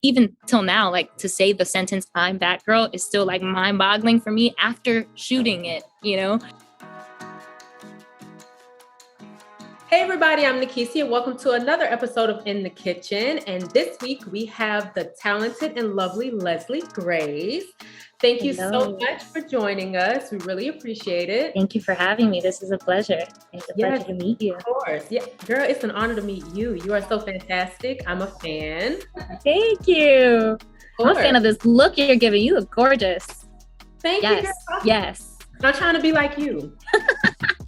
even till now, like to say the sentence "I'm Batgirl" is still like mind-boggling for me after shooting it, you know? Hey everybody, I'm Ni'Kesia. Welcome to another episode of In the Kitchen. And this week we have the talented and lovely Leslie Grace. Thank you so much for joining us. We really appreciate it. Thank you for having me. This is a pleasure. It's a pleasure to meet you. Of course. Yeah, girl, it's an honor to meet you. You are so fantastic. I'm a fan. Thank you. I'm a fan of this look you're giving. You look gorgeous. Thank you. Girl. Yes. I'm trying to be like you.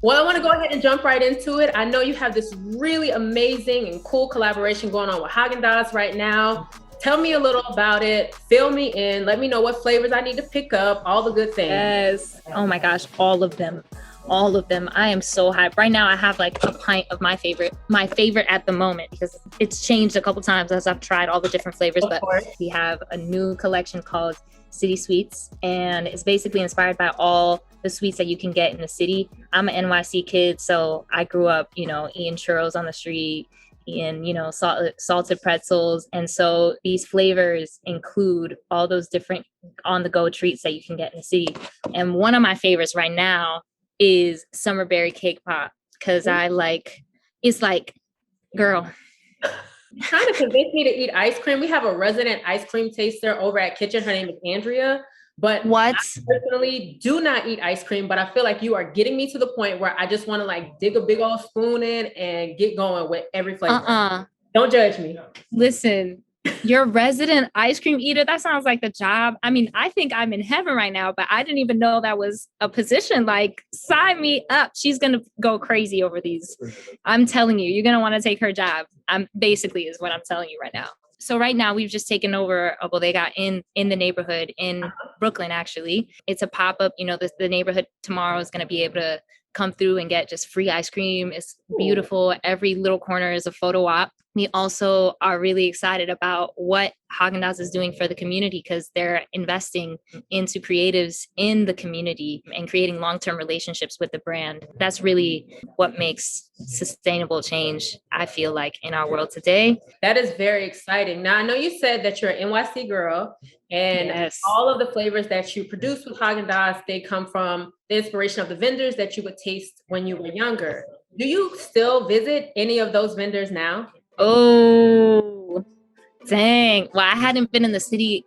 Well, I want to go ahead and jump right into it. I know you have this really amazing and cool collaboration going on with Haagen-Dazs right now. Tell me a little about it. Fill me in. Let me know what flavors I need to pick up. All the good things. Yes. Oh my gosh. All of them. All of them. I am so hyped. Right now I have like a pint of my favorite at the moment, because it's changed a couple times as I've tried all the different flavors. But we have a new collection called City Sweets, and it's basically inspired by all the sweets that you can get in the city. I'm an NYC kid, so I grew up, eating churros on the street, eating, salted pretzels. And so these flavors include all those different on-the-go treats that you can get in the city. And one of my favorites right now is summer berry cake pop, because it's like, girl. Trying to convince me to eat ice cream. We have a resident ice cream taster over at Kitchn. Her name is Andrea. But I personally do not eat ice cream, but I feel like you are getting me to the point where I just want to like dig a big old spoon in and get going with every flavor. Don't judge me. Listen, you're a resident ice cream eater. That sounds like the job. I mean, I think I'm in heaven right now, but I didn't even know that was a position. Like, sign me up. She's going to go crazy over these. I'm telling you, you're going to want to take her job. Basically is what I'm telling you right now. So right now we've just taken over a bodega in the neighborhood in Brooklyn, actually. It's a pop-up, the neighborhood tomorrow is going to be able to come through and get just free ice cream. It's beautiful. Every little corner is a photo op. We also are really excited about what Haagen-Dazs is doing for the community, because they're investing into creatives in the community and creating long-term relationships with the brand. That's really what makes sustainable change, I feel like, in our world today. That is very exciting. Now, I know you said that you're an NYC girl, and all of the flavors that you produce with Haagen-Dazs, they come from the inspiration of the vendors that you would taste when you were younger. Do you still visit any of those vendors now? Oh, dang. Well, I hadn't been in the city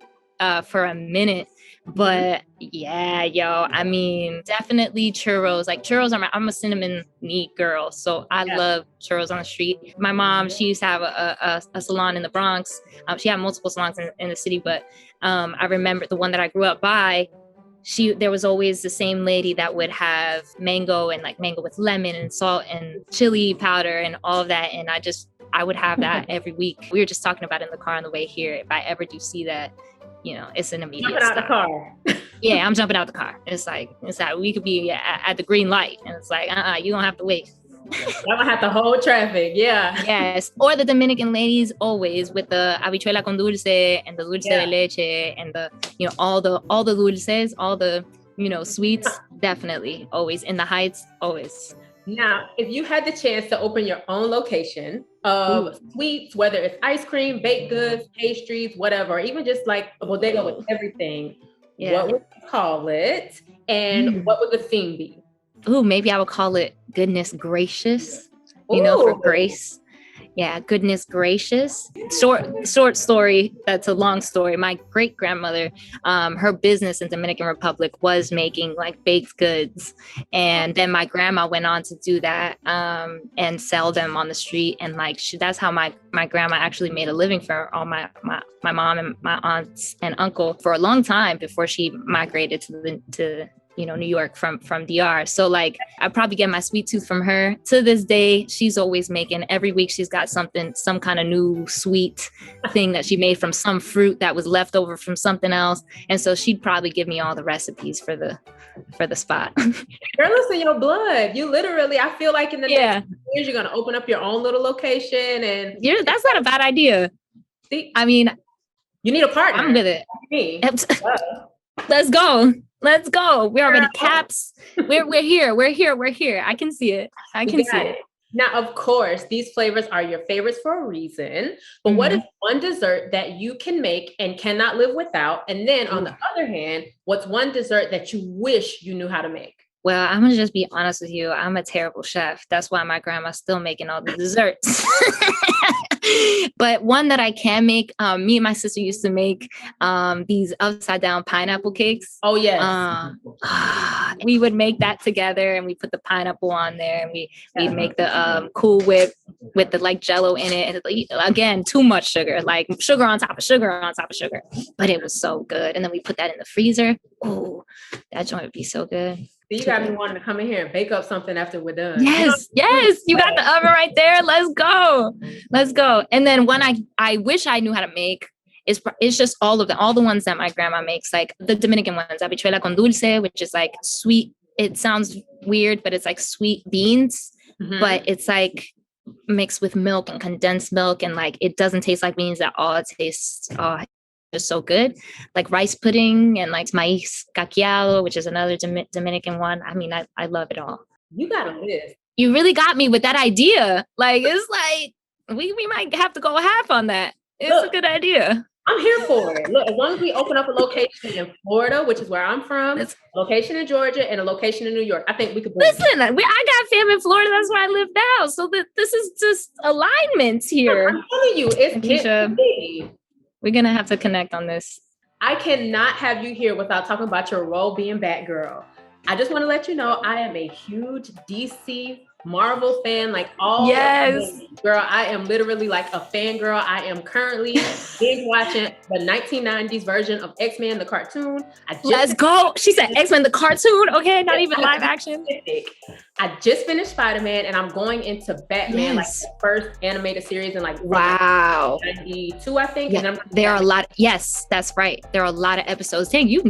for a minute, but yeah, I mean, definitely churros. Like churros I'm a cinnamon neat girl, so I love churros on the street. My mom, she used to have a salon in the Bronx. She had multiple salons in the city, but I remember the one that I grew up by. There was always the same lady that would have mango and like mango with lemon and salt and chili powder and all of that. And I would have that every week. We were just talking about it in the car on the way here. If I ever do see that, it's an immediate jumping out the car. Yeah, I'm jumping out the car. It's like we could be at the green light, and it's like, you don't have to wait. I'm gonna have to hold traffic. Yeah. Yes. Or the Dominican ladies always with the habichuela con dulce and the dulce de leche and the, all the dulces, all the, sweets, definitely always in the Heights, always. Now, if you had the chance to open your own location of sweets, whether it's ice cream, baked goods, pastries, whatever, or even just like a bodega with everything, what would you call it? And what would the theme be? Maybe I would call it Goodness Gracious, for grace. Yeah, Goodness Gracious. Short story. That's a long story. My great grandmother, her business in Dominican Republic was making like baked goods, and then my grandma went on to do that and sell them on the street. And like that's how my grandma actually made a living for all my mom and my aunts and uncle for a long time before she migrated to New York from DR. So like I probably get my sweet tooth from her. To this day, she's always making, every week she's got some kind of new sweet thing that she made from some fruit that was left over from something else. And so she'd probably give me all the recipes for the spot. Girl, listen, your blood. You literally, I feel like in the next years, you're going to open up your own little location. And that's not a bad idea. See, I mean, you need a partner. I'm with it. Let's go. Let's go. We're already caps. We're here. I can see it. Now, of course, these flavors are your favorites for a reason, but what is one dessert that you can make and cannot live without? And then on the other hand, what's one dessert that you wish you knew how to make? Well, I'm gonna just be honest with you. I'm a terrible chef. That's why my grandma's still making all the desserts. But one that I can make, me and my sister used to make these upside down pineapple cakes. Oh, yes. We would make that together and we put the pineapple on there and we'd make the Cool Whip with the like Jello in it. And again, too much sugar, like sugar on top of sugar on top of sugar. But it was so good. And then we put that in the freezer. Oh, that joint would be so good. So you got me wanting to come in here and bake up something after we're done. Yes, yes. You got the oven right there. Let's go. Let's go. And then one I wish I knew how to make is it's just all the ones that my grandma makes, like the Dominican ones, habichuela con dulce, which is like sweet. It sounds weird, but it's like sweet beans, but it's like mixed with milk and condensed milk. And like, it doesn't taste like beans at all. It tastes, just so good, like rice pudding and like maíz caqueado, which is another Dominican one. I mean, I love it all. You got a list. You really got me with that idea. Like, it's like we might have to go half on that. It's a good idea. I'm here for it. Look, as long as we open up a location in Florida, which is where I'm from, a location in Georgia, and a location in New York, I think we could. Listen, I got fam in Florida. That's where I live now. So this is just alignments here. I'm telling you, it's Keisha. We're going to have to connect on this. I cannot have you here without talking about your role being Batgirl. I just want to let you know I am a huge DC Marvel fan, like all. Yes, girl, I am literally like a fangirl. I am currently binge watching the 1990s version of X-Men, the cartoon. Let's go. She said X-Men, the cartoon. Okay, not even live action. I just finished Spider-Man and I'm going into Batman, like the first animated series, and like 92, I think. Yeah, and there are a lot. Yes, that's right. There are a lot of episodes. Dang, you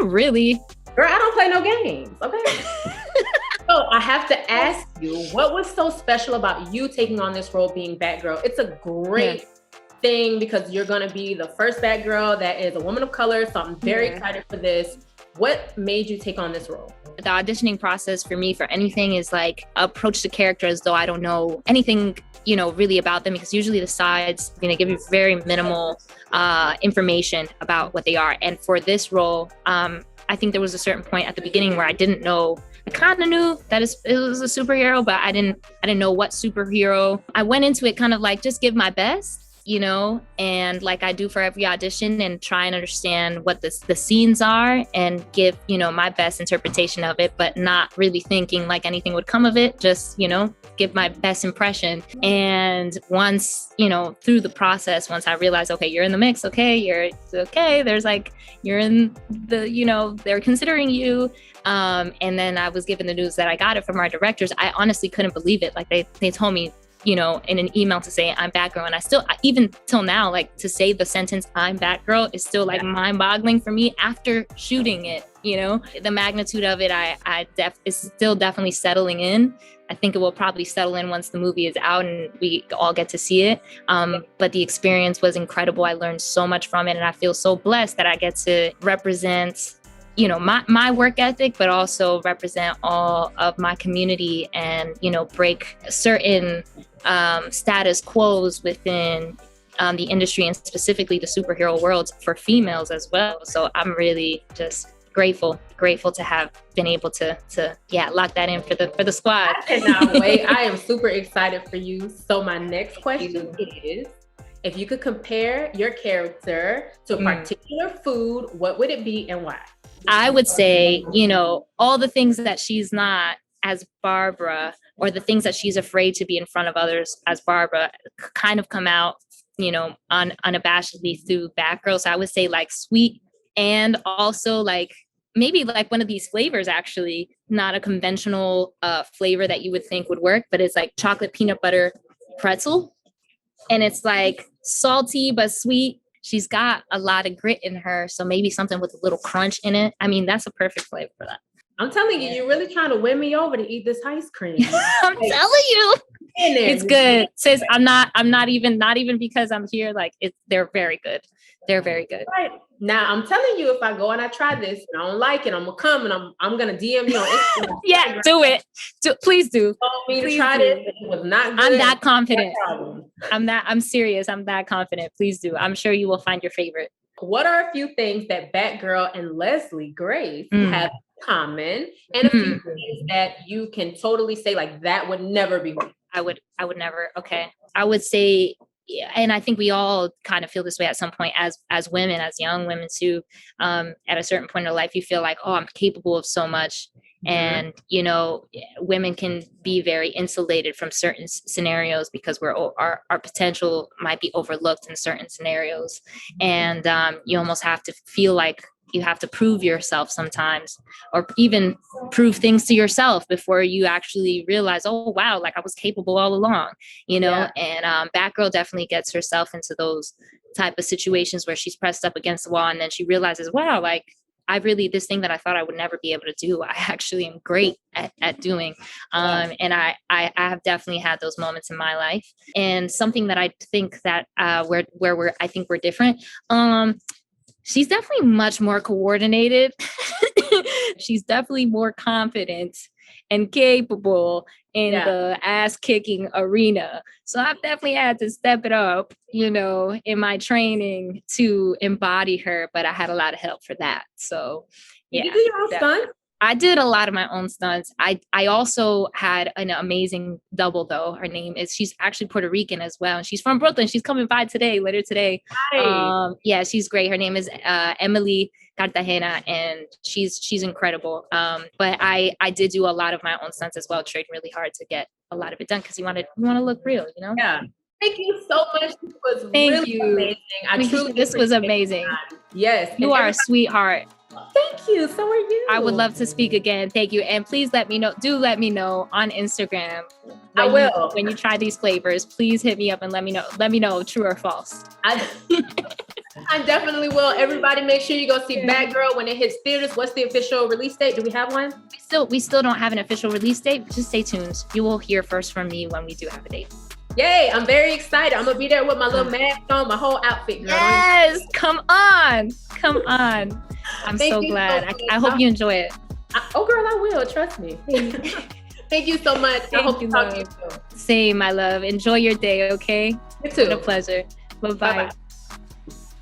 really. Girl, I don't play no games. Okay. So I have to ask you, what was so special about you taking on this role being Batgirl? It's a great thing because you're going to be the first Batgirl that is a woman of color. So I'm very excited for this. What made you take on this role? The auditioning process for me for anything is like approach the character as though I don't know anything, really about them, because usually the sides, give you very minimal information about what they are. And for this role, I think there was a certain point at the beginning where I didn't know. I kind of knew that it was a superhero, but I didn't know what superhero. I went into it kind of like just give my best, and like I do for every audition, and try and understand what the scenes are and give, my best interpretation of it, but not really thinking like anything would come of it. Just, give my best impression. And once, through the process, once I realized, okay, you're in the mix. Okay, there's like, you're in the, they're considering you. And then I was given the news that I got it from our directors. I honestly couldn't believe it. Like they told me, in an email to say I'm Batgirl. And I still, even till now, like to say the sentence I'm Batgirl is still like mind boggling for me after shooting it. The magnitude of it, is still definitely settling in. I think it will probably settle in once the movie is out and we all get to see it. But the experience was incredible. I learned so much from it. And I feel so blessed that I get to represent my work ethic, but also represent all of my community and, break certain status quos within the industry and specifically the superhero world for females as well. So I'm really just grateful to have been able to lock that in for the squad. I cannot wait. I am super excited for you. So my next question is, if you could compare your character to a particular food, what would it be and why? I would say, all the things that she's not as Barbara, or the things that she's afraid to be in front of others as Barbara, kind of come out, unabashedly through Batgirl. So I would say like sweet, and also like maybe like one of these flavors, actually not a conventional flavor that you would think would work, but it's like chocolate peanut butter pretzel. And it's like salty, but sweet. She's got a lot of grit in her. So maybe something with a little crunch in it. I mean, that's a perfect flavor for that. I'm telling you, you're really trying to win me over to eat this ice cream. I'm telling you. It's good. Sis, I'm not even because I'm here. Like they're very good. They're very good. Right. Now I'm telling you, if I go and I try this and I don't like it, I'm gonna come and I'm gonna DM you on Instagram. Yeah, do it. Please do. Please try this. It was not good. I'm that confident. I'm serious. I'm that confident. Please do. I'm sure you will find your favorite. What are a few things that Batgirl and Leslie Grace have in common, and a few things that you can totally say like that would never be me? I would never. Okay. I would say, and I think we all kind of feel this way at some point as women, as young women too. At a certain point in life, you feel like, oh, I'm capable of so much. And, you know, women can be very insulated from certain scenarios because our potential might be overlooked in certain scenarios. And you almost have to feel like you have to prove yourself sometimes, or even prove things to yourself before you actually realize, oh, wow, like I was capable all along, you know? Yeah. And Batgirl definitely gets herself into those type of situations where she's pressed up against the wall and then she realizes, wow, like this thing that I thought I would never be able to do, I actually am great at doing. And I have definitely had those moments in my life. And something that I think that I think we're different. She's definitely much more coordinated. She's definitely more confident and capable in the ass kicking arena. So I've definitely had to step it up, you know, in my training to embody her, but I had a lot of help for that. So yeah. Did you do your own stunts? I did a lot of my own stunts. I also had an amazing double though. She's actually Puerto Rican as well. And she's from Brooklyn. She's coming by later today. Yeah, she's great. Her name is Emily Cartagena, and she's incredible. But I did do a lot of my own stunts as well, trained really hard to get a lot of it done because you want to look real, you know? Yeah. Thank you so much. This was really amazing. This was amazing. Yes. You are a sweetheart. Thank you. So are you. I would love to speak again. Thank you. And please let me know on Instagram. I will. When you try these flavors, please hit me up and let me know true or false. I definitely will. Everybody make sure you go see Batgirl when it hits theaters. What's the official release date? Do we have one? We still don't have an official release date. Just stay tuned. You will hear first from me when we do have a date. Yay, I'm very excited. I'm gonna be there with my little mask on, my whole outfit, girl. Yes, come on. I'm so glad. I hope you enjoy it. Oh, girl, I will. Trust me. Thank you so much. I hope to talk to you soon. Same, my love. Enjoy your day, okay? You too. It's been a pleasure. Bye-bye.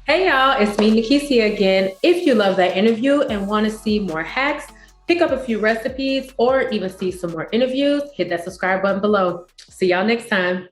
Hey, y'all. It's me, Ni'Kesia, again. If you love that interview and want to see more hacks, pick up a few recipes, or even see some more interviews, hit that subscribe button below. See y'all next time.